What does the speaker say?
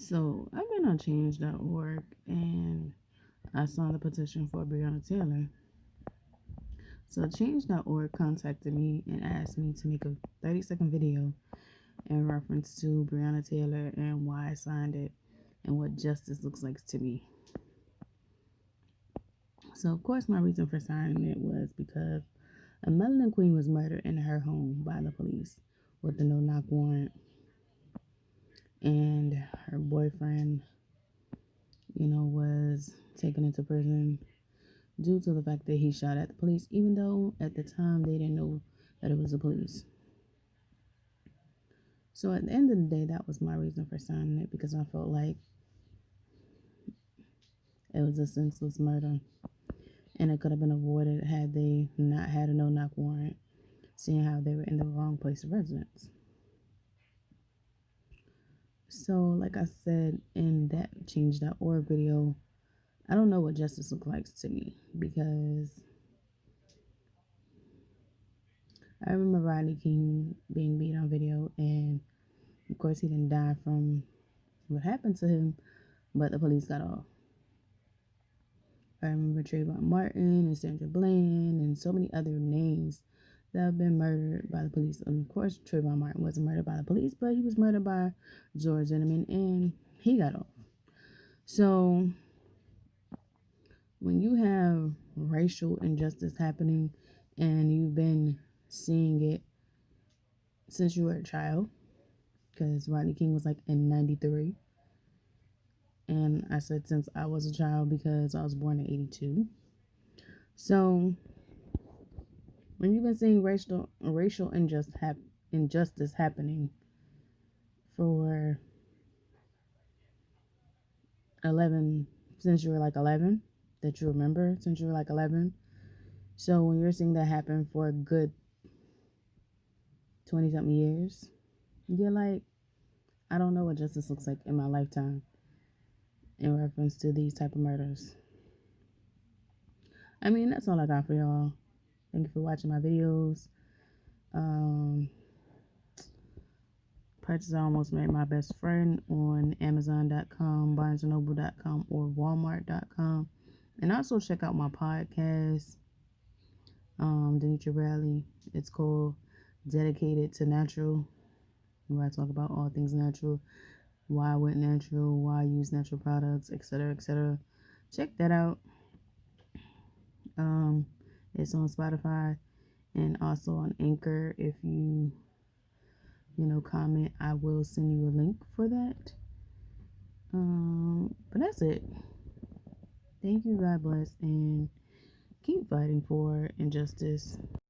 So I've been on change.org and I saw the petition for Breonna Taylor. So change.org contacted me and asked me to make a 30-second video in reference to Breonna Taylor and why I signed it and what justice looks like to me. So of course my reason for signing it was because a melanin queen was murdered in her home by the police with a no-knock warrant, and her boyfriend, was taken into prison due to the fact that he shot at the police, even though at the time they didn't know that it was the police. So at the end of the day, that was my reason for signing it, because I felt like it was a senseless murder and it could have been avoided had they not had a no-knock warrant, seeing how they were in the wrong place of residence. So like I said in that change.org video, I don't know what justice looks like to me, because I remember Rodney King being beat on video, and of course he didn't die from what happened to him, but the police got off. I remember Trayvon Martin and Sandra Bland and so many other names that have been murdered by the police. And of course, Trayvon Martin wasn't murdered by the police, but he was murdered by George Zimmerman, and he got off. So when you have racial injustice happening and you've been seeing it since you were a child, because Rodney King was like in 93, and I said since I was a child because I was born in 82. So when you've been seeing racial injustice happening for 11, since you were like 11, that you remember since you were like 11. So when you're seeing that happen for a good 20 something years, you're like, I don't know what justice looks like in my lifetime in reference to these type of murders. I mean, that's all I got for y'all. Thank you for watching my videos. Purchase I Almost Married My Best Friend on Amazon.com, BarnesandNoble.com, or Walmart.com. And also check out my podcast, Denitra Bradley. It's called Dedicated to Natural, where I talk about all things natural, why I went natural, why I use natural products, etc., etc. Check that out. It's on Spotify and also on Anchor. If you comment, I will send you a link for that. But that's it. Thank you, God bless, and keep fighting for injustice.